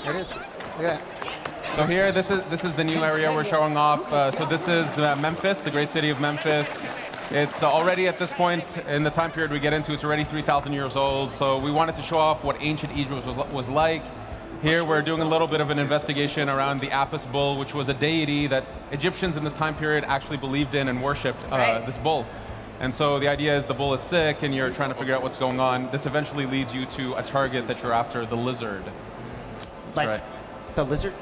It is. Yeah. So here, this is the new area we're showing off. So this is Memphis, the great city of Memphis. It's already at this point in the time period we get into, it's already 3,000 years old. So we wanted to show off what ancient Egypt was like. Here we're doing a little bit of an investigation around the Apis bull, which was a deity that Egyptians in this time period actually believed in and worshipped, this bull. And so the idea is the bull is sick and you're trying to figure out what's going on. This eventually leads you to a target that you're after, the lizard. That's like right. The lizard?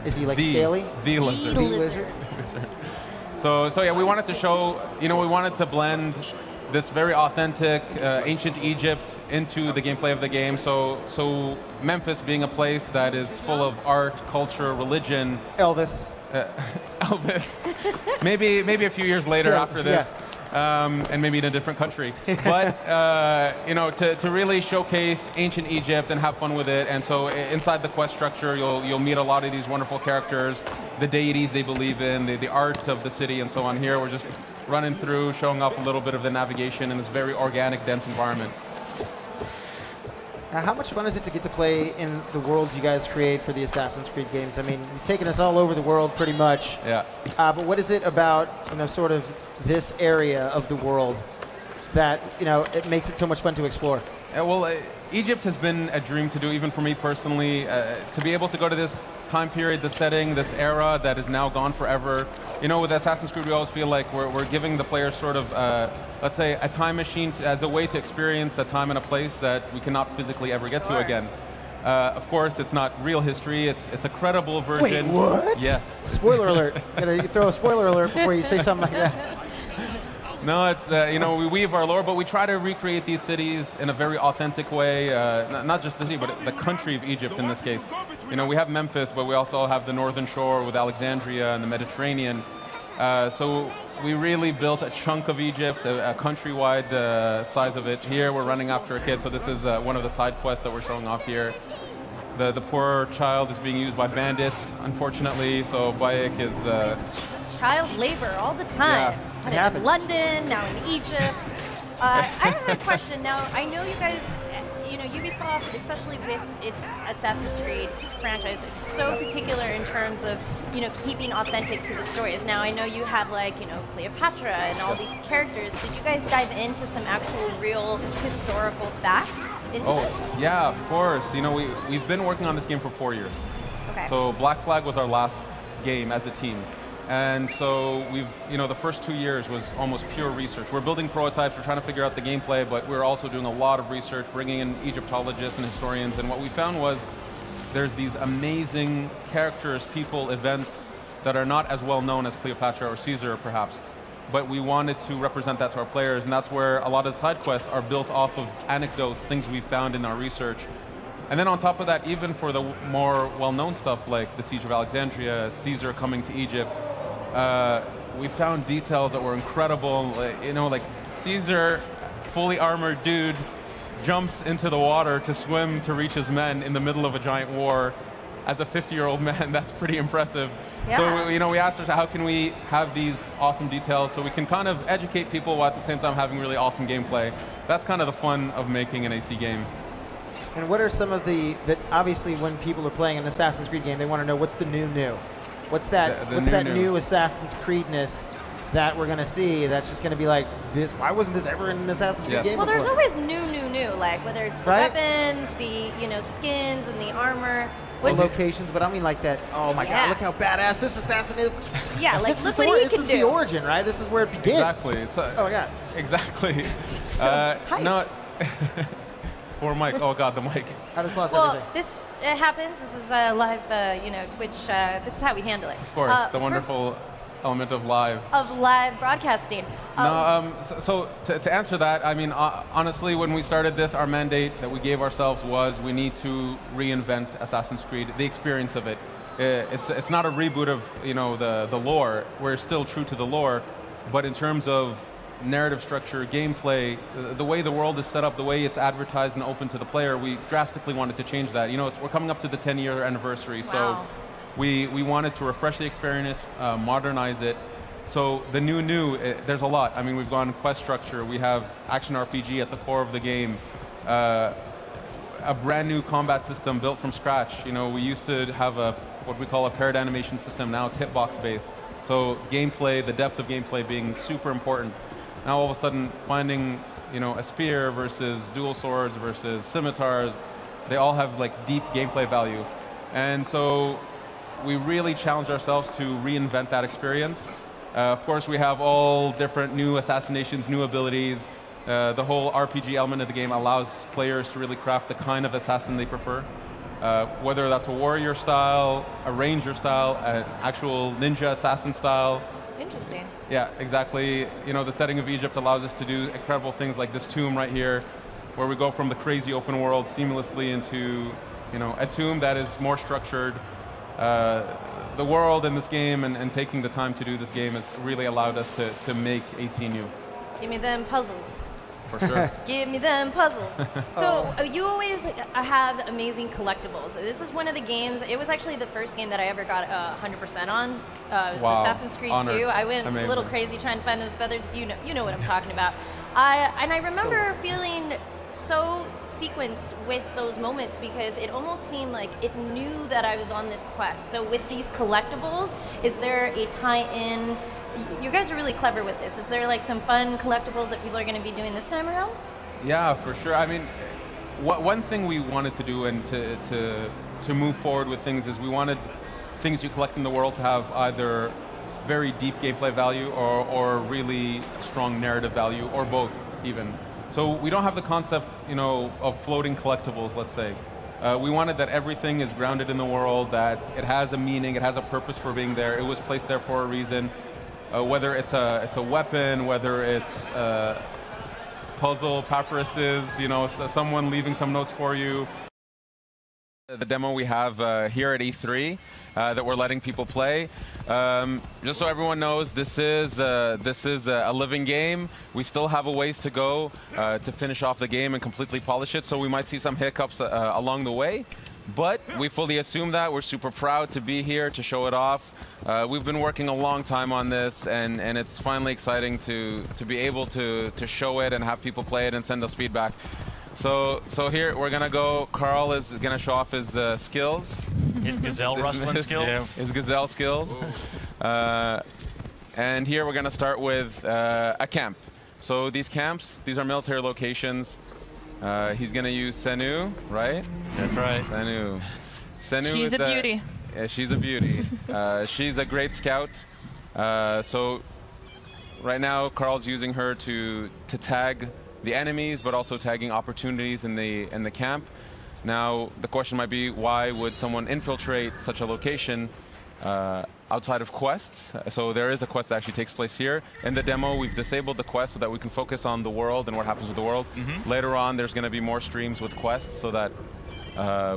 Is he like scaly? The lizard. The lizard. So yeah, we wanted to show, we wanted to blend this very authentic ancient Egypt into the gameplay of the game. So Memphis being a place that is full of art, culture, religion. Elvis. Elvis. maybe a few years later after this. Yeah. And maybe in a different country. But to really showcase ancient Egypt and have fun with it. And so inside the quest structure, you'll meet a lot of these wonderful characters, the deities they believe in, the art of the city, and so on. Here we're just running through, showing off a little bit of the navigation in this very organic, dense environment. How much fun is it to get to play in the worlds you guys create for the Assassin's Creed games? I mean, you've taken us all over the world pretty much. Yeah. But what is it about, sort of this area of the world that, it makes it so much fun to explore? Well, Egypt has been a dream to do, even for me personally, to be able to go to this time period, this setting, this era that is now gone forever. With Assassin's Creed, we always feel like we're giving the players sort of, let's say, a time machine as a way to experience a time and a place that we cannot physically ever get to again. Of course, it's not real history. It's a credible version. Wait, what? Yes. Spoiler alert. You throw a spoiler alert before you say something like that. No, it's, we weave our lore, but we try to recreate these cities in a very authentic way, not just the city, but the country of Egypt in this case. We have Memphis, but we also have the northern shore with Alexandria and the Mediterranean. So we really built a chunk of Egypt, a countrywide size of it. Here we're running after a kid, so this is one of the side quests that we're showing off here. The poor child is being used by bandits, unfortunately, so Bayek is... child labor all the time. Yeah, in London, now in Egypt. I have a question. Now, I know you guys, Ubisoft, especially with its Assassin's Creed franchise, it's so particular in terms of, keeping authentic to the stories. Now, I know you have Cleopatra and all these characters. Did you guys dive into some actual real historical facts into this? Yeah, of course. We've been working on this game for 4 years. Okay. So Black Flag was our last game as a team. And so we've, the first 2 years was almost pure research. We're building prototypes, we're trying to figure out the gameplay, but we're also doing a lot of research, bringing in Egyptologists and historians, and what we found was there's these amazing characters, people, events that are not as well known as Cleopatra or Caesar, perhaps, but we wanted to represent that to our players, and that's where a lot of the side quests are built off of anecdotes, things we found in our research. And then on top of that, even for the more well-known stuff like the Siege of Alexandria, Caesar coming to Egypt, we found details that were incredible. Like Caesar, fully armored dude, jumps into the water to swim to reach his men in the middle of a giant war. As a 50-year-old man, that's pretty impressive. Yeah. So we asked ourselves, how can we have these awesome details so we can kind of educate people while at the same time having really awesome gameplay. That's kind of the fun of making an AC game. And what are some of that obviously when people are playing an Assassin's Creed game, they want to know what's the new? What's that new Assassin's Creedness that we're going to see that's just going to be like this? Why wasn't this ever in an Assassin's Creed game Well, before? there's always new, like whether it's the weapons, the skins and the armor. The locations, but I mean like that, oh my god, look how badass this assassin is. Yeah, like look what he can do. This is the origin, right? This is where it begins. Exactly. So, oh my god. Exactly. So Poor Mike. Oh god, the mic. I just lost everything. This happens. This is a live, Twitch. This is how we handle it. Of course, the wonderful element of live. Of live broadcasting. So to answer that, I mean, honestly, when we started this, our mandate that we gave ourselves was we need to reinvent Assassin's Creed, the experience of it. It's not a reboot of the lore. We're still true to the lore, but in terms of narrative structure, gameplay, the way the world is set up, the way it's advertised and open to the player, we drastically wanted to change that. We're coming up to the 10-year anniversary, so we wanted to refresh the experience, modernize it. So the new, there's a lot. I mean, we've gone quest structure, we have action RPG at the core of the game. a brand new combat system built from scratch. You know, we used to have what we call a paired animation system. Now it's hitbox based. So gameplay, the depth of gameplay being super important. Now all of a sudden finding, you know, a spear versus dual swords versus scimitars, they all have like deep gameplay value. And so we really challenged ourselves to reinvent that experience. Of course, we have all different new assassinations, new abilities. The whole RPG element of the game allows players to really craft the kind of assassin they prefer. Whether that's a warrior style, a ranger style, an actual ninja assassin style. Interesting. Yeah, exactly. You know, the setting of Egypt allows us to do incredible things like this tomb right here, where we go from the crazy open world seamlessly into, you know, a tomb that is more structured. The world in this game and taking the time to do this game has really allowed us to make AC new. Give me them puzzles. For sure. Give me them puzzles. So you always have amazing collectibles. This is one of the games, it was actually the first game that I ever got 100% on. It was Wow. Assassin's Creed Honored. 2. I went Amazing. a little crazy trying to find those feathers. You know what I'm talking about. And I remember feeling so sequenced with those moments because it almost seemed like it knew that I was on this quest. So with these collectibles, is there a tie-in? You guys are really clever with this. Is there like some fun collectibles that people are going to be doing this time around? Yeah, for sure. I mean, one thing we wanted to do and to move forward with things is we wanted things you collect in the world to have either very deep gameplay value or really strong narrative value, or both even. So we don't have the concept, you know, of floating collectibles, let's say. We wanted that everything is grounded in the world, that it has a meaning, it has a purpose for being there, it was placed there for a reason. Whether it's a weapon, whether it's puzzle, papyruses, you know, someone leaving some notes for you. The demo we have here at E3 that we're letting people play. Just so everyone knows, this is a living game. We still have a ways to go to finish off the game and completely polish it, so we might see some hiccups along the way. But we fully assume that. We're super proud to be here to show it off. We've been working a long time on this, and it's finally exciting to be able to show it and have people play it and send us feedback. So here we're gonna go. Carl is gonna show off his skills. His gazelle rustling skills. Yeah, his gazelle skills. And here we're gonna start with a camp. So these camps, these are military locations. He's gonna use Senu, right? That's right. Senu. Senu She's is a beauty. Yeah, she's a beauty. She's a great scout. So right now, Carl's using her to tag the enemies, but also tagging opportunities in the camp. Now, the question might be, why would someone infiltrate such a location outside of quests? So there is a quest that actually takes place here. In the demo, we've disabled the quest so that we can focus on the world and what happens with the world. Later on, there's going to be more streams with quests so that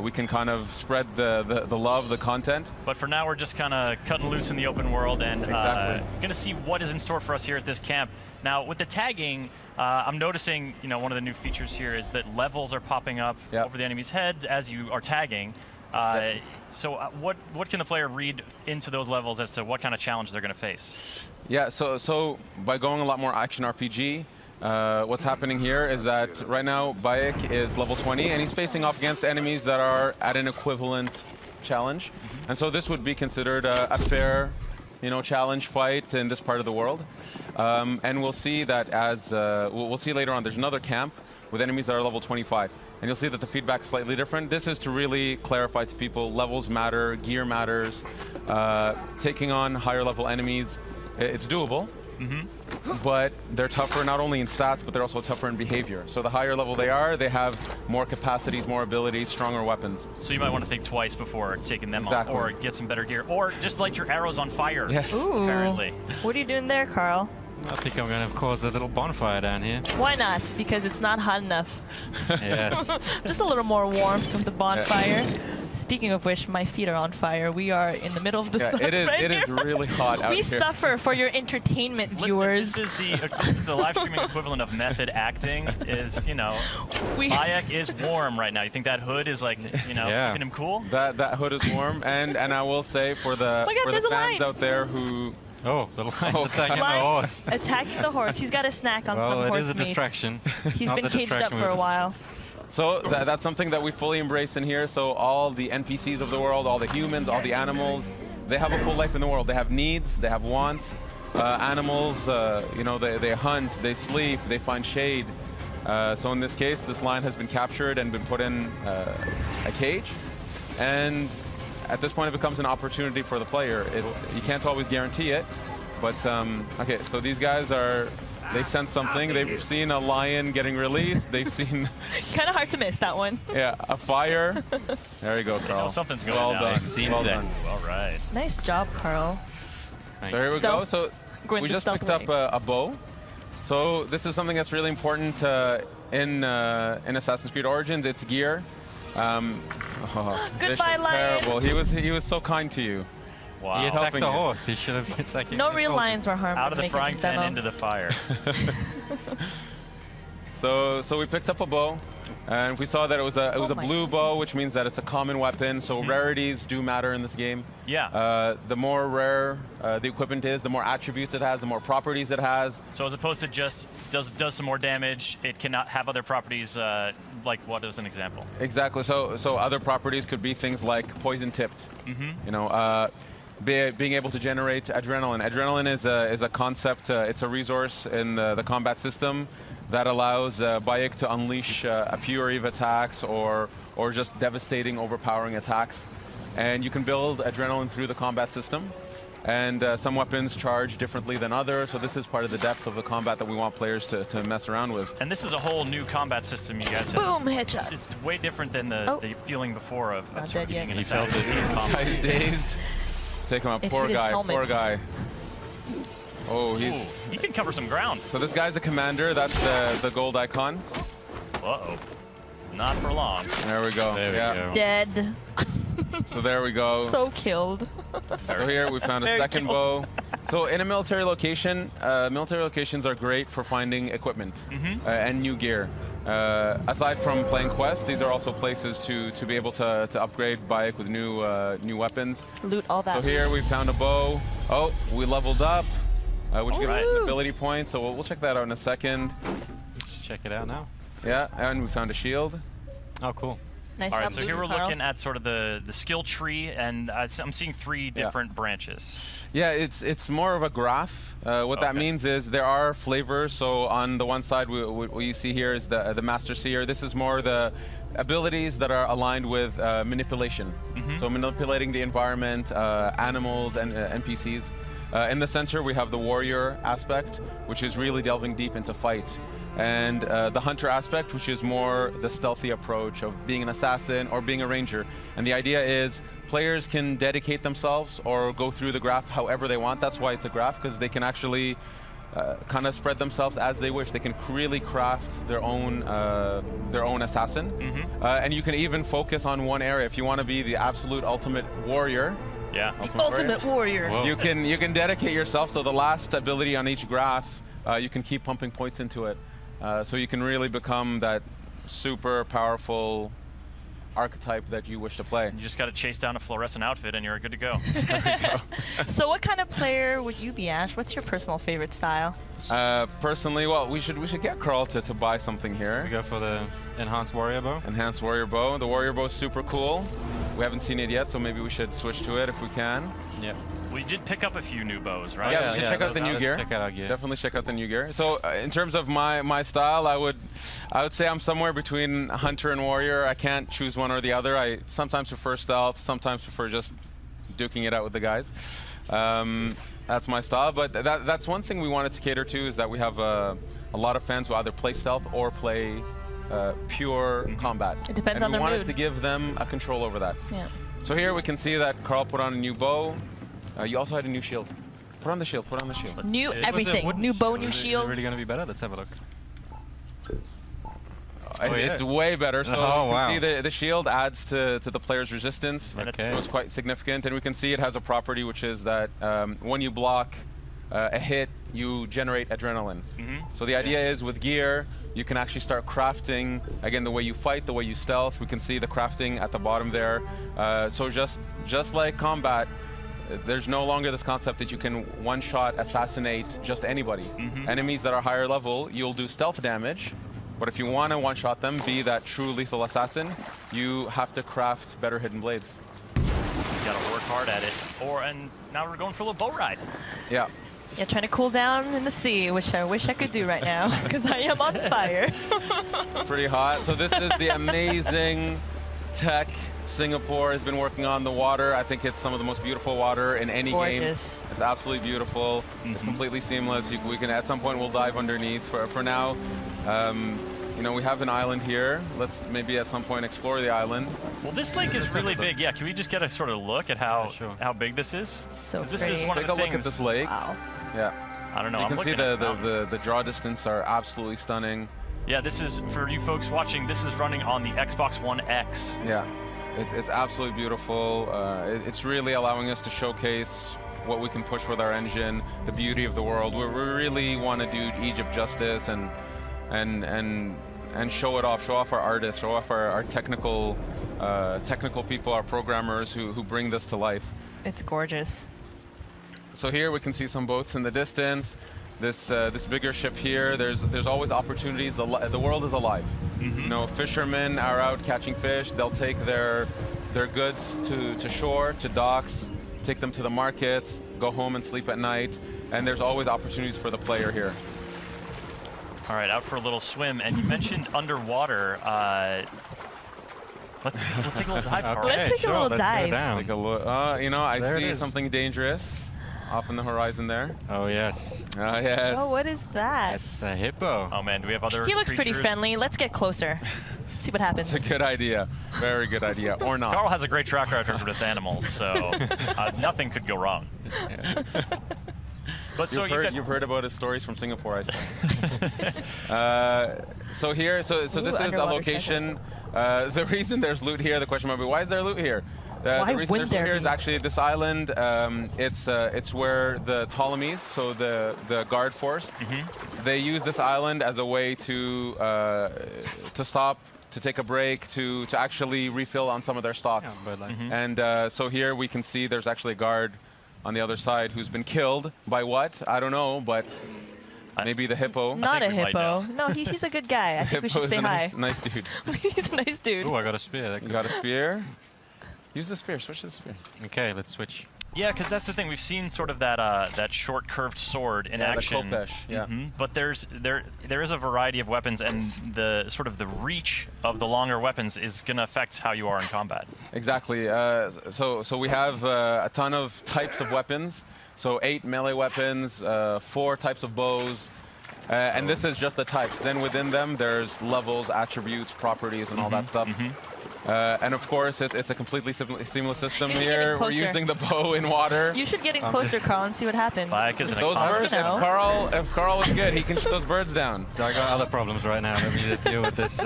we can kind of spread the love, the content. But for now, we're just kind of cutting loose in the open world and going to see what is in store for us here at this camp. Now, with the tagging, I'm noticing, you know, one of the new features here is that levels are popping up over the enemy's heads as you are tagging. So what can the player read into those levels as to what kind of challenge they're going to face? Yeah, so by going a lot more action RPG, what's happening here is that right now Bayek is level 20 and he's facing off against enemies that are at an equivalent challenge. And so this would be considered a fair, you know, challenge fight in this part of the world. And we'll see that as, we'll see later on, there's another camp with enemies that are level 25. And you'll see that the feedback's slightly different. This is to really clarify to people, levels matter, gear matters. Taking on higher level enemies, it's doable. But they're tougher not only in stats, but they're also tougher in behavior. So the higher level they are, they have more capacities, more abilities, stronger weapons. So you might want to think twice before taking them on, or get some better gear, or just light your arrows on fire. Yes. Ooh. Apparently. What are you doing there, Carl? I think I'm going to cause a little bonfire down here. Why not? Because it's not hot enough. Yes. Just a little more warmth of the bonfire. Speaking of which, my feet are on fire. We are in the middle of the sun it is really hot out we here. suffer for your entertainment, viewers. Listen, this is the live streaming equivalent of method acting. Is, you know, Bayek is warm right now. You think that hood is like, you know, keeping him cool? That hood is warm, and I will say for the fans out there who. Oh, the lion's attacking the horse. Attacking the horse. He's got a snack on some horse Well, it is a meat. distraction. He's been caged up for a while. So that's something that we fully embrace in here. So all the NPCs of the world, all the humans, all the animals, they have a full life in the world. They have needs, they have wants. Animals, you know, they hunt, they sleep, they find shade. So in this case, this lion has been captured and been put in a cage. And at this point, it becomes an opportunity for the player. You can't always guarantee it, but okay, so these guys they sense something. They've seen a lion getting released. They've seen... Kind of hard to miss that one. Yeah, a fire. There you go, Carl. Something's going well down. done. Well done. All right. Nice job, Carl. So here we go. So we just picked up a bow. So this is something that's really important in Assassin's Creed Origins. It's gear. Goodbye, lion. Terrible. He was so kind to you. Wow. He attacked the horse. He should have been attacking. No real lions were harmed. Out of the frying pan into the fire. So we picked up a bow, and we saw that it was a blue bow, which means that it's a common weapon. So rarities do matter in this game. Yeah. The more rare the equipment is, the more attributes it has, the more properties it has. So as opposed to just does some more damage, it cannot have other properties. Like what is an example? Exactly. So other properties could be things like poison tipped. You know. Being able to generate adrenaline. Adrenaline is a concept, it's a resource in the combat system that allows Bayek to unleash a fury of attacks or just devastating, overpowering attacks. And you can build adrenaline through the combat system. And some weapons charge differently than others, so this is part of the depth of the combat that we want players to mess around with. And this is a whole new combat system you guys have. Boom, headshot. It's way different than the feeling before of sort of being in He's dazed. Take him out. Poor guy. Poor guy. Oh, he can cover some ground. So this guy's a commander. That's the gold icon. Uh-oh. Not for long. There we go. There we go. Dead. So there we go. So killed. So here we found a second bow. So in a military location, military locations are great for finding equipment and new gear. Aside from playing quests, these are also places to be able to upgrade Bayek with new weapons. Loot all that. So here we found a bow. Oh, we leveled up, which gives us an ability point. So we'll check that out in a second. Check it out now. Yeah, and we found a shield. Oh, cool. Nice All right, job, so here we're Carl. looking at sort of the skill tree, and I'm seeing 3 different branches. Yeah, it's more of a graph. What that means is there are flavors. So on the one side, what you see here is the Master Seer. This is more the abilities that are aligned with manipulation. So manipulating the environment, animals, and NPCs. In the center, we have the warrior aspect, which is really delving deep into fight. And the hunter aspect, which is more the stealthy approach of being an assassin or being a ranger. And the idea is players can dedicate themselves or go through the graph however they want. That's why it's a graph, because they can actually kind of spread themselves as they wish. They can really craft their own assassin. And you can even focus on one area. If you want to be the absolute ultimate warrior, Ultimate warrior. Whoa. you can dedicate yourself. So the last ability on each graph, you can keep pumping points into it. So you can really become that super powerful archetype that you wish to play. You just got to chase down a fluorescent outfit and you're good to go. So what kind of player would you be, Ash? What's your personal favorite style? Personally, well, we should get Carl to buy something here. We go for the enhanced warrior bow. Enhanced warrior bow. The warrior bow is super cool. We haven't seen it yet, so maybe we should switch to it if we can. Yep. We did pick up a few new bows, right? Yeah, we should check out the new gear. Check out our gear. Definitely check out the new gear. So in terms of my style, I would say I'm somewhere between hunter and warrior. I can't choose one or the other. I sometimes prefer stealth, sometimes prefer just duking it out with the guys. That's my style, but that's one thing we wanted to cater to, is that we have a lot of fans who either play stealth or play pure combat. It depends on and we their wanted mood. to give them a control over that. Yeah. So here we can see that Carl put on a new bow. You also had a new shield. Put on the shield, put on the shield. New everything. New bow, new shield. Is it really going to be better? Let's have a look. It's way better. So Oh, you can wow. see the shield adds to the player's resistance. Okay. It was quite significant. And we can see it has a property, which is that when you block a hit, you generate adrenaline. So the idea is with gear, you can actually start crafting, again, the way you fight, the way you stealth. We can see the crafting at the bottom there. So just like combat, there's no longer this concept that you can one-shot assassinate just anybody. Enemies that are higher level, you'll do stealth damage, But if you want to one-shot them, be that true lethal assassin, you have to craft better hidden blades. You gotta work hard at it. And now we're going for a little boat ride. Yeah. Yeah, trying to cool down in the sea, which I wish I could do right now, because I am on fire. Pretty hot. So this is the amazing tech Singapore has been working on. The water. I think it's some of the most beautiful water in any game. It's absolutely beautiful. It's completely seamless. We can, at some point, we'll dive underneath. For now, you know, we have an island here. Let's maybe at some point explore the island. Well, this lake is really big. Yeah, can we just get a sort of look at how big this is? So this is one Take of the a look at this lake. Wow. Yeah. I don't know. You can see the draw distance are absolutely stunning. Yeah, this is, for you folks watching, this is running on the Xbox One X. Yeah, it's absolutely beautiful. It's really allowing us to showcase what we can push with our engine, the beauty of the world. We really want to do Egypt justice and show it off, show off our artists, show off our technical people, our programmers who bring this to life. It's gorgeous. So here we can see some boats in the distance. This bigger ship here. There's always opportunities. The world is alive. You know, fishermen are out catching fish. They'll take their goods to shore, to docks, take them to the markets, go home and sleep at night. And there's always opportunities for the player here. All right, out for a little swim. And you mentioned underwater. Let's take a little dive. Okay, Let's take a little dive. Take a look. You know, I see something dangerous off on the horizon there. Oh, yes. Oh, yes. Oh, what is that? That's a hippo. Oh, man, do we have other He looks pretty creatures? friendly. Let's get closer. See what happens. It's a good idea. Very good idea. Or not. Carl has a great track record with animals, so nothing could go wrong. But so you've heard about his stories from Singapore, I see. So this is a location. The reason there's loot here, the question might be, why is there loot here? The reason there's loot here is actually this island. It's where the Ptolemies, so the guard force, they use this island as a way to stop, to take a break, to actually refill on some of their stocks. And so here we can see there's actually a guard on the other side who's been killed by what? I don't know, but maybe the hippo. Not a hippo. No, he's a good guy. I think we should say hi. Nice dude. He's a nice dude. Oh, I got a spear. You got a spear? Use the spear. Switch to the spear. Okay, let's switch. Yeah, because that's the thing. We've seen sort of that short curved sword in action. The khopesh, yeah. But there is a variety of weapons, and the sort of the reach of the longer weapons is going to affect how you are in combat. Exactly. So we have a ton of types of weapons. So 8 melee weapons, 4 types of bows, and this is just the types. Then within them, there's levels, attributes, properties, and all that stuff. And of course, it's a completely seamless system here. We're using the bow in water. You should get in closer, Carl, and see what happens. Those birds, if Carl was good, he can shoot those birds down. I got other problems right now. Let me deal with this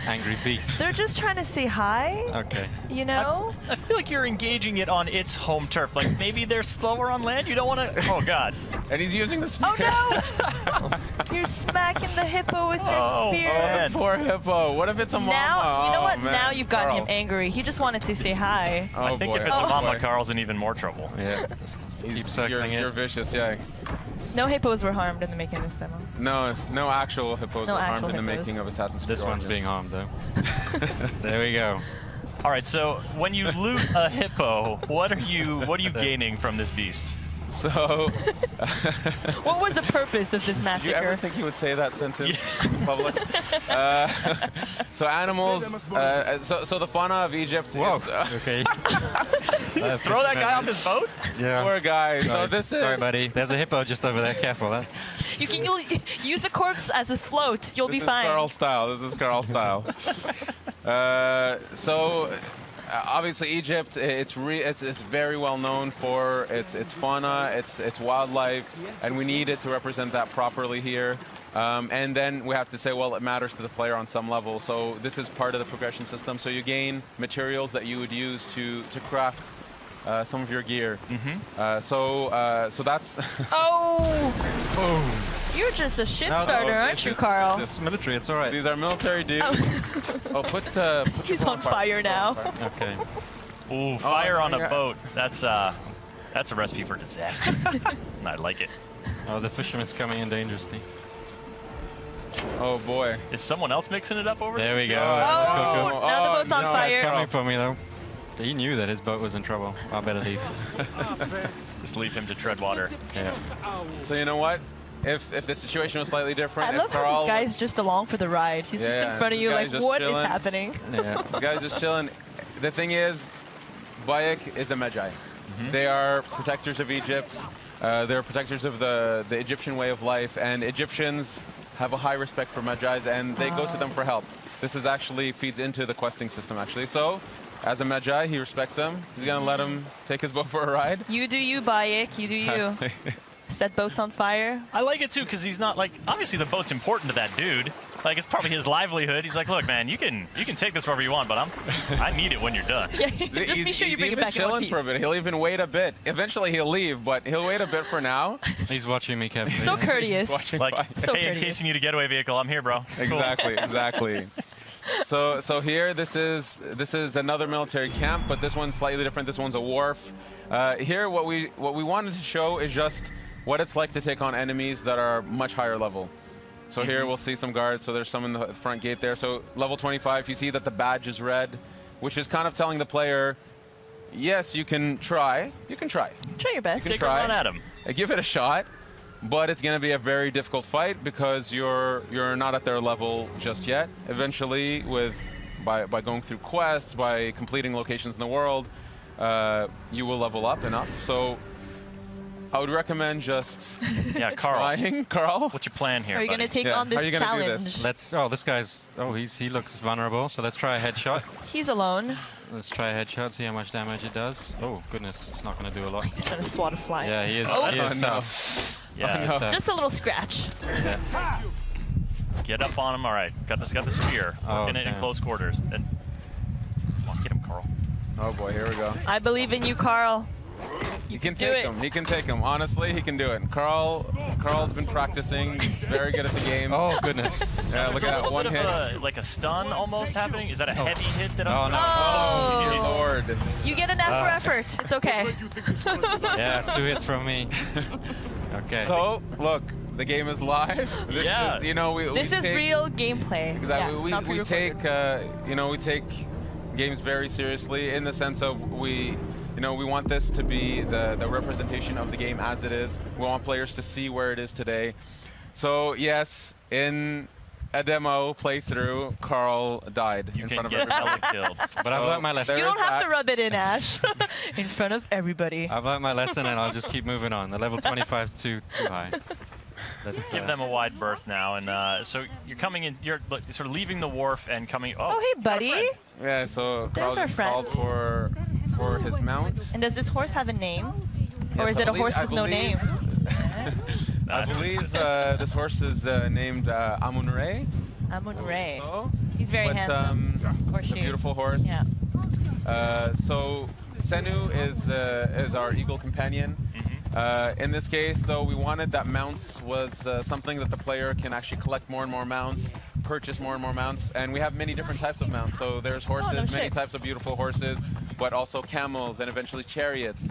angry beast. They're just trying to say hi. Okay. You know? I feel like you're engaging it on its home turf. Like maybe they're slower on land. You don't want to. Oh God. And he's using the spear. Oh no! You're smacking the hippo with your spear. Oh, the poor hippo. What if it's a mama? Now, you know what? Man. Now you've gotten him angry. He just wanted to say hi. Oh, I think if it's a mama, Carl's in even more trouble. Yeah. Keep circling it. You're vicious, yeah. No hippos were harmed in the making of this demo. No, no actual hippos were harmed in the making of Assassin's Creed. This one's being harmed, though. There we go. All right, so when you loot a hippo, what are you gaining from this beast? So, what was the purpose of this massacre? Did you ever think you would say that sentence in public? So animals. So the fauna of Egypt. Whoa. Is, Okay. Just throw that guy off his boat? Yeah. Poor guy. Sorry. So this is. Sorry, buddy. There's a hippo just over there. Careful, huh? You'll use the corpse as a float. You'll be fine. This is Carl style. So. Obviously, Egypt, it's very well known for its fauna, its wildlife, and we need it to represent that properly here. And then we have to say, well, it matters to the player on some level. So this is part of the progression system. So you gain materials that you would use to craft some of your gear. So that's. Oh! Boom. You're just a shit starter, aren't you, Carl? This is military. It's all right. These are military dudes. Oh. Put He's on fire now. Okay. Ooh, fire on a boat. That's a recipe for disaster. I like it. Oh, the fisherman's coming in dangerously. Oh boy. Is someone else mixing it up over there? There we go. Oh, now the boat's on no, fire. Coming for me though. He knew that his boat was in trouble. I better leave. Just leave him to tread water. Yeah. So you know what? If the situation was slightly different, I love if how Carl, this guy's just along for the ride. He's just in front of you, this like, guy's just what is chilling. happening? Yeah. the guy's just chilling. The thing is, Bayek is a Magi. They are protectors of Egypt. They're protectors of the Egyptian way of life, and Egyptians have a high respect for Magi's, and they go to them for help. This is actually feeds into the questing system, actually. So, as a Magi, he respects them. He's gonna let him take his boat for a ride. You do you, Bayek. You do you. Set boats on fire. I like it too because he's not like, obviously the boat's important to that dude. Like, it's probably his livelihood. He's like, look, man, you can take this wherever you want, but I need it when you're done. Yeah, just be sure you bring it back in one He's even chilling for a piece. bit. He'll even wait a bit. Eventually he'll leave, but he'll wait a bit for now. He's watching me, Kevin. So courteous. Like, So hey, in courteous. case you need a getaway vehicle, I'm here, bro. It's cool. Exactly. So here, this is another military camp, but this one's slightly different. This one's a wharf. Here, what we wanted to show is just what it's like to take on enemies that are much higher level. So here we'll see some guards. So there's some in the front gate there. So level 25, you see that the badge is red, which is kind of telling the player, yes, you can try. You can try. Try your best. You can Take a try. run at him. Give it a shot, but it's going to be a very difficult fight because you're not at their level just yet. Eventually, by going through quests, by completing locations in the world, you will level up enough. So I would recommend just Yeah, Carl. trying. Carl, What's your plan here, Are you buddy? going to take Yeah, on how are this you gonna do challenge? this? Let's. Oh, this guy's. Oh, he looks vulnerable. So let's try a headshot. He's alone. Let's try a headshot. See how much damage it does. Oh goodness, it's not going to do a lot. He's trying to swat a fly. Yeah, he is. Oh. He is no. tough. Yeah, no. Tough. Just a little scratch. Yeah. get up on him. All right, got the spear. Oh, Working it in okay. close quarters. And come on, get him, Carl. oh boy, here we go. I believe in you, Carl. He can do take it. him. He can take him. Honestly, he can do it. Carl's been practicing. He's very good at the game. Oh goodness. Yeah, look at that one Bit hit. of a, like a stun almost happening. Is that a heavy hit that Oh I'm? no. Oh. Good Lord. You get an F for effort. It's okay. Yeah, 2 hits from me. Okay. So, look, the game is live. This Yeah. is, you know, This is take, real gameplay. Exactly. Yeah, not we pre-recorded. take, we take games very seriously in the sense of we want this to be the representation of the game as it is. We want players to see where it is today. So, yes, in a demo playthrough, Carl died You in can front of get everybody. Ellie killed. But I've learned my lesson. You there don't is have that. to rub it in, Ash. In front of everybody. I've learned my lesson, and I'll just keep moving on. The level 25 is too high. Let's, Give them a wide berth now, and so you're coming in. You're sort of leaving the wharf and coming. Oh, hey, buddy. Yeah, so There's Carl our just friend. called for his mount. And does this horse have a name? Or Yes, is I it a believe- horse I with no believe- name? I believe this horse is named Amun-Re. Amun-Re. So, He's very but, handsome. Or it's a she. beautiful horse. Yeah. So Senu is our eagle companion. In this case, though, we wanted that mounts was something that the player can actually collect more and more mounts, purchase more and more mounts, and we have many different types of mounts. So there's horses, no many shit. types of beautiful horses, but also camels and eventually chariots.